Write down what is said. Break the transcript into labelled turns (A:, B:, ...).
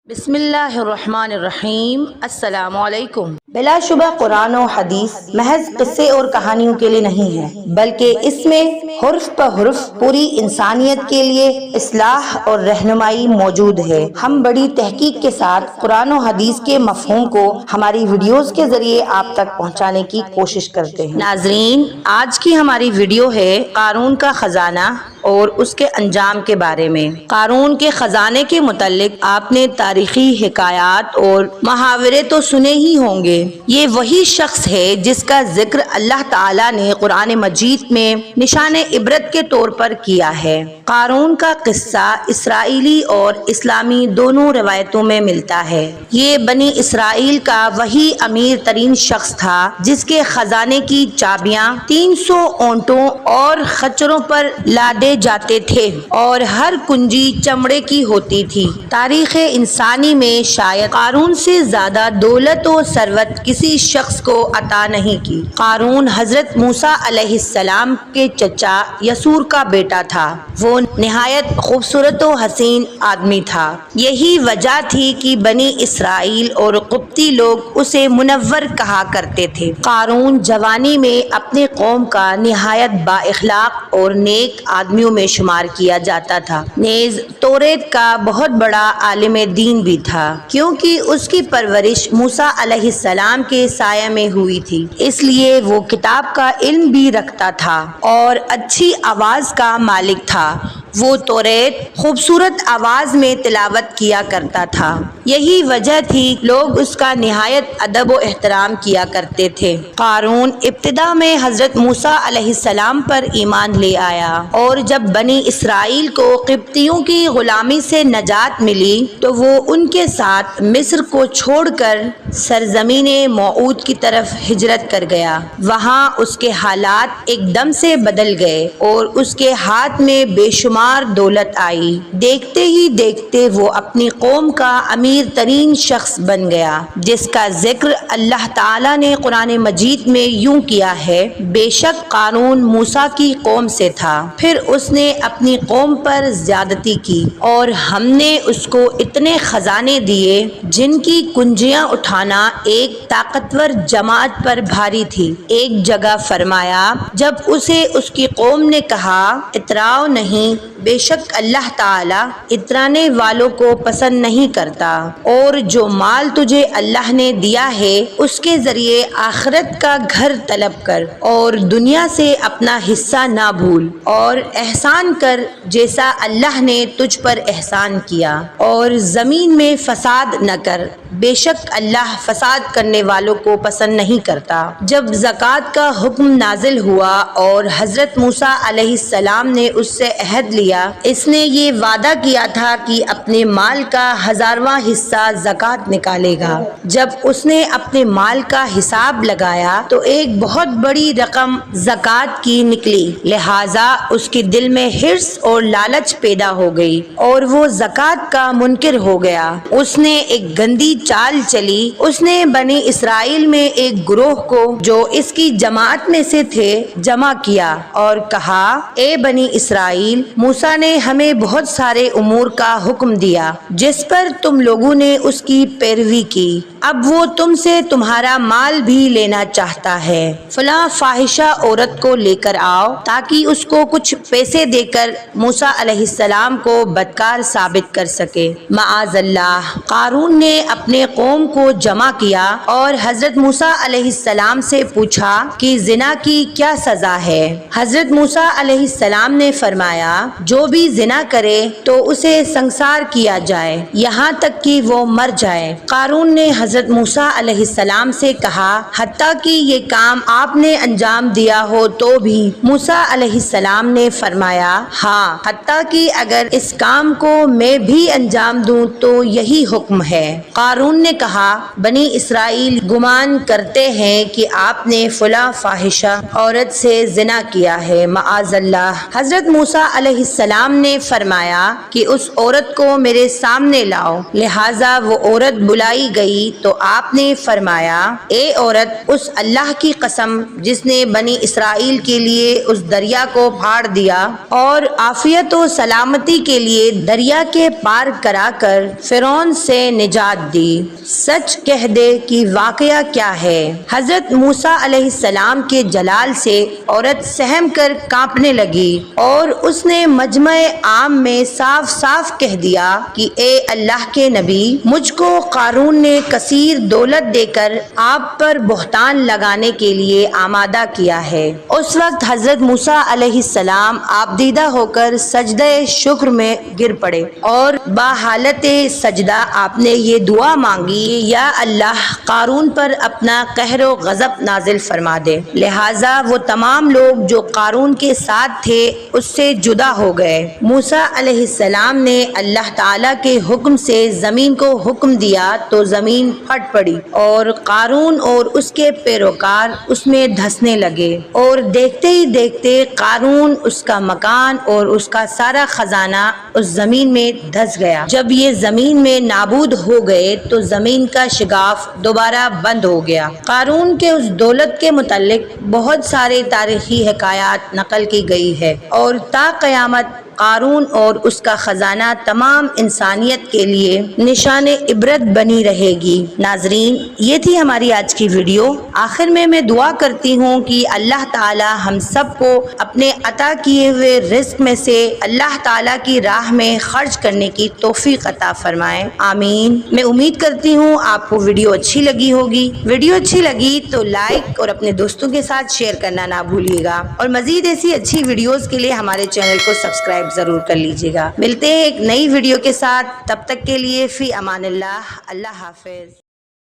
A: بسم اللہ الرحمن الرحیم۔ السلام علیکم۔
B: بلا شبہ قرآن و حدیث محض قصے اور کہانیوں کے لیے نہیں ہے، بلکہ اس میں حرف پہ حرف پوری انسانیت کے لیے اصلاح اور رہنمائی موجود ہے۔ ہم بڑی تحقیق کے ساتھ قرآن و حدیث کے مفہوم کو ہماری ویڈیوز کے ذریعے آپ تک پہنچانے کی کوشش کرتے ہیں۔
A: ناظرین، آج کی ہماری ویڈیو ہے قارون کا خزانہ اور اس کے انجام کے بارے میں۔ قارون کے خزانے کے متعلق آپ نے تاریخی حکایات اور محاورے تو سنے ہی ہوں گے۔ یہ وہی شخص ہے جس کا ذکر اللہ تعالیٰ نے قرآن مجید میں نشان عبرت کے طور پر کیا ہے۔ قارون کا قصہ اسرائیلی اور اسلامی دونوں روایتوں میں ملتا ہے۔ یہ بنی اسرائیل کا وہی امیر ترین شخص تھا جس کے خزانے کی چابیاں 300 اونٹوں اور خچروں پر لادے جاتے تھے اور ہر کنجی چمڑے کی ہوتی تھی۔ تاریخ انسانی میں شاید قارون سے زیادہ دولت و ثروت کسی شخص کو عطا نہیں کی۔ قارون حضرت موسیٰ علیہ السلام کے چچا یسور کا بیٹا تھا۔ وہ نہایت خوبصورت و حسین آدمی تھا۔ یہی وجہ تھی کہ بنی اسرائیل اور قبطی لوگ اسے منور کہا کرتے تھے۔ قارون جوانی میں اپنے قوم کا نہایت با اخلاق اور نیک آدمیوں میں شمار کیا جاتا تھا۔ نیز توریت کا بہت بڑا عالم دین بھی تھا، کیونکہ اس کی پرورش موسیٰ علیہ السلام کے سایہ میں ہوئی تھی، اس لیے وہ کتاب کا علم بھی رکھتا تھا اور اچھی آواز کا مالک تھا۔ وہ توریت خوبصورت آواز میں تلاوت کیا کرتا تھا۔ یہی وجہ تھی لوگ اس کا نہایت ادب و احترام کیا کرتے تھے۔ قارون ابتدا میں حضرت موسیٰ علیہ السلام پر ایمان لے آیا، اور جب بنی اسرائیل کو قبطیوں کی غلامی سے نجات ملی تو وہ ان کے ساتھ مصر کو چھوڑ کر سرزمین موعود کی طرف ہجرت کر گیا۔ وہاں اس کے حالات ایک دم سے بدل گئے اور اس کے ہاتھ میں بے شمار دولت آئی۔ دیکھتے ہی دیکھتے وہ اپنی قوم کا امیر ترین شخص بن گیا، جس کا ذکر اللہ تعالیٰ نے قرآن مجید میں یوں کیا ہے: بے شک قارون موسیٰ کی قوم سے تھا، پھر اس نے اپنی قوم پر زیادتی کی اور ہم نے اس کو اتنے خزانے دیے جن کی کنجیاں اٹھانا ایک طاقتور جماعت پر بھاری تھی۔ ایک جگہ فرمایا، جب اسے اس کی قوم نے کہا اتراؤ نہیں، بے شک اللہ تعالیٰ اترانے والوں کو پسند نہیں کرتا، اور جو مال تجھے اللہ نے دیا ہے اس کے ذریعے آخرت کا گھر طلب کر اور دنیا سے اپنا حصہ نہ بھول، اور احسان کر جیسا اللہ نے تجھ پر احسان کیا، اور زمین میں فساد نہ کر، بے شک اللہ فساد کرنے والوں کو پسند نہیں کرتا۔ جب زکوٰۃ کا حکم نازل ہوا اور حضرت موسیٰ علیہ السلام نے اس سے عہد لیا، اس نے یہ وعدہ کیا تھا کہ اپنے مال کا 1000واں حصہ زکوٰۃ نکالے گا۔ جب اس نے اپنے مال کا حساب لگایا تو ایک بہت بڑی رقم زکوٰۃ کی نکلی، لہٰذا اس کے دل میں حرص اور لالچ پیدا ہو گئی اور وہ زکوٰۃ کا منکر ہو گیا۔ اس نے ایک گندی چال چلی۔ اس نے بنی اسرائیل میں ایک گروہ کو جو اس کی جماعت میں سے تھے جمع کیا اور کہا، اے بنی اسرائیل، موسیٰ نے ہمیں بہت سارے امور کا حکم دیا جس پر تم لوگوں نے اس کی پیروی کی، اب وہ تم سے تمہارا مال بھی لینا چاہتا ہے۔ فلاں فاحشہ عورت کو لے کر آؤ تاکہ اس کو کچھ پیسے دے کر موسیٰ علیہ السلام کو بدکار ثابت کر سکے۔ معاذ اللہ۔ قارون نے اپنے قوم کو جمع کیا اور حضرت موسیٰ علیہ السلام سے پوچھا کہ زنا کی کیا سزا ہے۔ حضرت موسیٰ علیہ السلام نے فرمایا، جو بھی زنا کرے تو اسے سنسار کیا جائے یہاں تک کہ وہ مر جائے۔ قارون نے حضرت موسیٰ علیہ السلام سے کہا، حتیٰ کہ یہ کام آپ نے انجام دیا ہو تو بھی؟ موسیٰ علیہ السلام نے فرمایا، ہاں، حتیٰ کہ اگر اس کام کو میں بھی انجام دوں تو یہی حکم ہے۔ قارون قارون نے کہا بنی اسرائیل گمان کرتے ہیں کہ آپ نے فلاں فاحشہ عورت سے زنا کیا ہے، معاذ اللہ۔ حضرت موسیٰ علیہ السلام نے فرمایا کہ اس عورت کو میرے سامنے لاؤ، لہٰذا وہ عورت بلائی گئی تو آپ نے فرمایا اے عورت، اس اللہ کی قسم جس نے بنی اسرائیل کے لیے اس دریا کو پھاڑ دیا اور عافیت و سلامتی کے لیے دریا کے پار کرا کر فرعون سے نجات دی، سچ کہہ دے کہ واقعہ کیا ہے۔ حضرت موسیٰ علیہ السلام کے جلال سے عورت سہم کر کانپنے لگی اور اس نے مجمع عام میں صاف صاف کہہ دیا کہ اے اللہ کے نبی، مجھ کو قارون نے کثیر دولت دے کر آپ پر بہتان لگانے کے لیے آمادہ کیا ہے۔ اس وقت حضرت موسیٰ علیہ السلام آبدیدہ ہو کر سجدہ شکر میں گر پڑے اور باحالت سجدہ آپ نے یہ دعا مانگی یا اللہ قارون پر اپنا قہر و غضب نازل فرما دے، لہٰذا وہ تمام لوگ جو قارون کے ساتھ تھے اس سے جدا ہو گئے۔ موسیٰ علیہ السلام نے اللہ تعالیٰ کے حکم سے زمین کو حکم دیا تو زمین پھٹ پڑی اور قارون اور اس کے پیروکار اس میں دھسنے لگے، اور دیکھتے ہی دیکھتے قارون، اس کا مکان اور اس کا سارا خزانہ اس زمین میں دھس گیا۔ جب یہ زمین میں نابود ہو گئے تو زمین کا شگاف دوبارہ بند ہو گیا۔ قارون کے اس دولت کے متعلق بہت سارے تاریخی حکایات نقل کی گئی ہے اور تا قیامت قارون اور اس کا خزانہ تمام انسانیت کے لیے نشان عبرت بنی رہے گی۔ ناظرین، یہ تھی ہماری آج کی ویڈیو۔ آخر میں دعا کرتی ہوں کہ اللہ تعالی ہم سب کو اپنے عطا کیے ہوئے رزق میں سے اللہ تعالی کی راہ میں خرچ کرنے کی توفیق عطا فرمائے، آمین۔ میں امید کرتی ہوں آپ کو ویڈیو اچھی لگی ہوگی۔ ویڈیو اچھی لگی تو لائک اور اپنے دوستوں کے ساتھ شیئر کرنا نہ بھولیے گا، اور مزید ایسی اچھی ویڈیوز کے لیے ہمارے چینل کو سبسکرائب ضرور کر لیجیے گا۔ ملتے ہیں ایک نئی ویڈیو کے ساتھ، تب تک کے لیے فی امان اللہ، اللہ حافظ۔